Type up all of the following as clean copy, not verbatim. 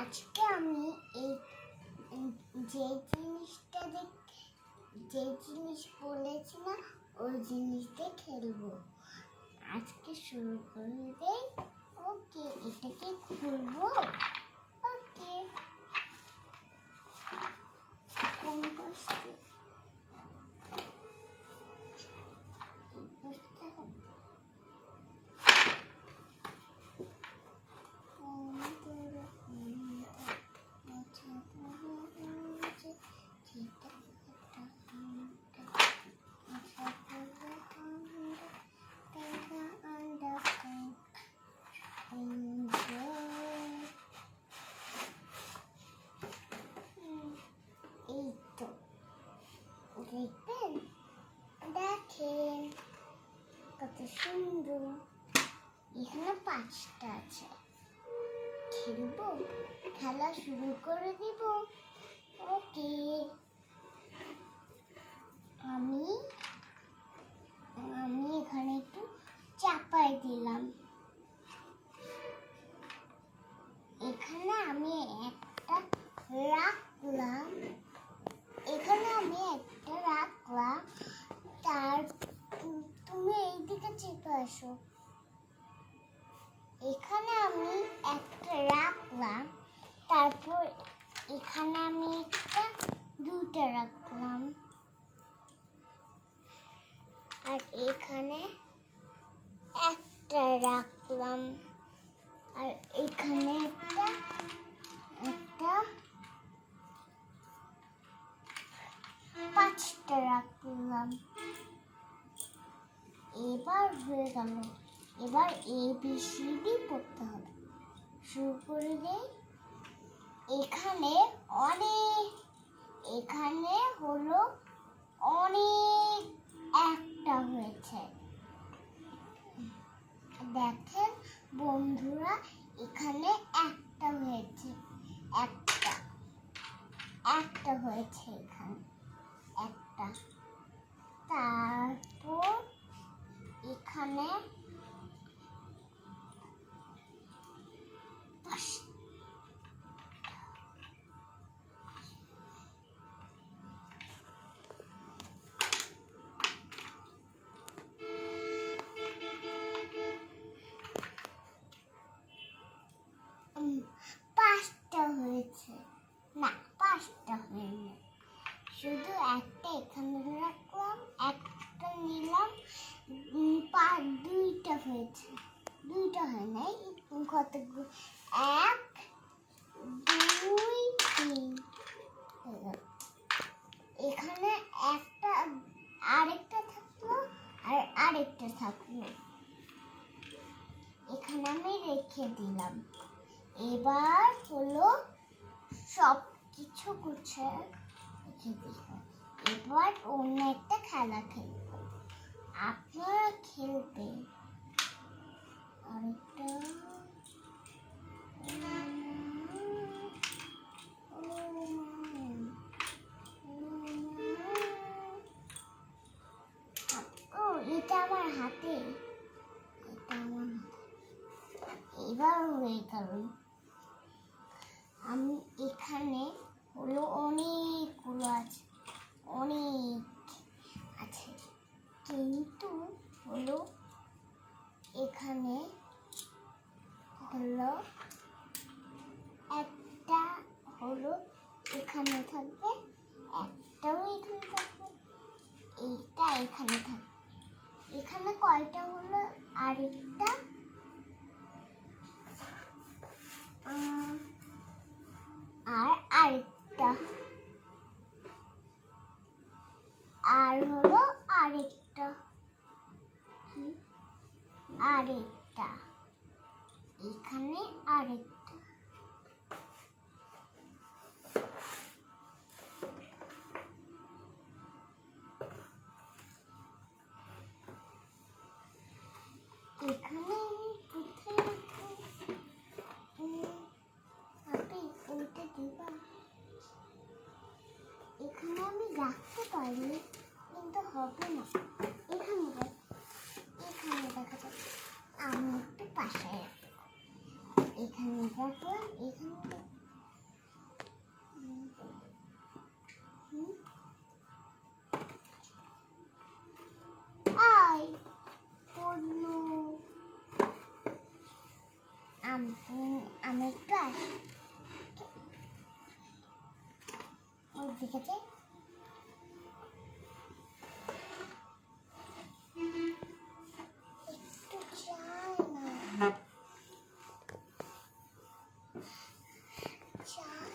আজকে আমি এই যে জিনিস বলেছি না ওই জিনিস দিয়ে খেলবো। আজকে শুরু করে দেই। ওকে, এটাকে খুলবো। ওকে, কোন বসতে দেখবেন, দেখেন কত সুন্দর। এখানে 5টা আছে। খেলবো, খেলা শুরু করে দিব। ওকে, আমি এখানে একটু চাপাই দিলাম। এখানে আমি একটা রাখলাম। তার তুমি এইদিকে চেপে আসো। এখানে আমি একটা রাখলাম, তারপর এখানে আমি দুইটা রাখলাম, আর এখানে একটা রাখলাম, আর এখানে একটা 5টা রাখলাম। এবার হয়ে গেল। এবার ABCD পড়তে হবে। শুরু করে দেই। এখানে হলো অনেক একটা হয়েছে। দেখেন বন্ধুরা, এখানে একটা হয়েছে। একটা হয়েছে এখানে একটা। তারপর এখানে পাঁচটা হয়েছে। না, 5টা হয়নি, শুধু একটা এখানে রাখলাম, একটা নিলাম। 2টা হয়েছে। 2টা হয় নাই, কতগুলো? 1 2 3 এখানে একটা, আরেকটা থাকলো, আর আরেকটা থাকলো। এখানে আমি রেখে দিলাম। এবার হলো সব কিছু গুছিয়ে রেখে দিলাম। এবার অন্য একটা খেলা খেলবো। আপনারা খেলবেন। আরেকটা এটা আমার হাতে। এবার হয়ে গেল। আমি এখানে হলো অনেকগুলো আছে, অনেক আছে, কিন্তু হলো এখানে হলো একটা হলো এখানে থাকবে, একটাও এখানে থাকবে, এইটা এখানে থাকবে। এখানে কয়টা হলো? আরেকটা, আর আরেকটা, আর হলো আরেকটা, আরেকটা, এখানে আরেকটা। এখানে আমি কোথায় রাখবো? আপনি ওইটা দিবা। এখানে আমি রাখতে পারি, কিন্তু হবে না। এখানে দেখা যাবে। আমি একটু পাশে রাখবো। এখানে রাখলাম, এখানে আমি একটু আসি ওই দিকে যাই। একটু যাই না, যাই।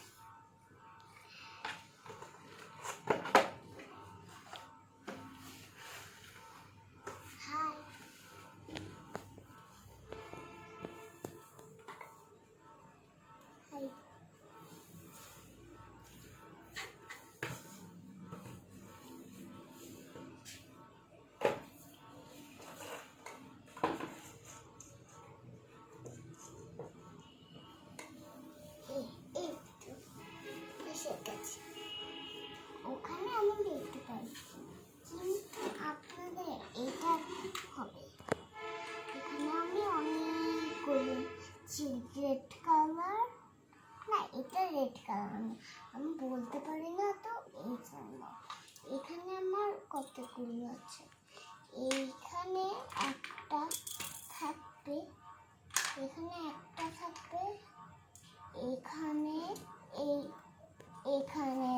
হাই, হাই। একটু এসে গেছে, ওখানে আমি দেখতে পাচ্ছি, কিন্তু আপনাদের এটা হবে। এখানে আমি অনেকগুলো রেড কালার, না এটা রেড কালার আমি বলতে পারি না, তো এই জন্য এখানে আমার কতগুলো আছে। এইখানে একটা থাকবে, এখানে একটা থাকবে, এখানে এই এখানে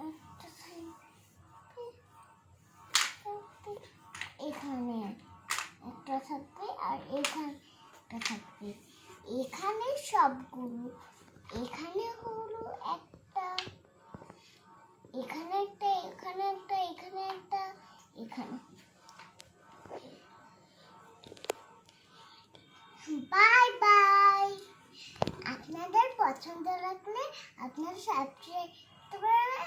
একটা থাকবে, এখানে একটা থাকবে, আর এখানে একটা থাকবে। এখানে সবগুলো, এখানে হলো একটা, এখানে একটা, এখানে একটা, এখানে একটা, এখানে। Bye bye. আপনাদের পছন্দ লাগলে আপনারা সাবস্ক্রাইব করবেন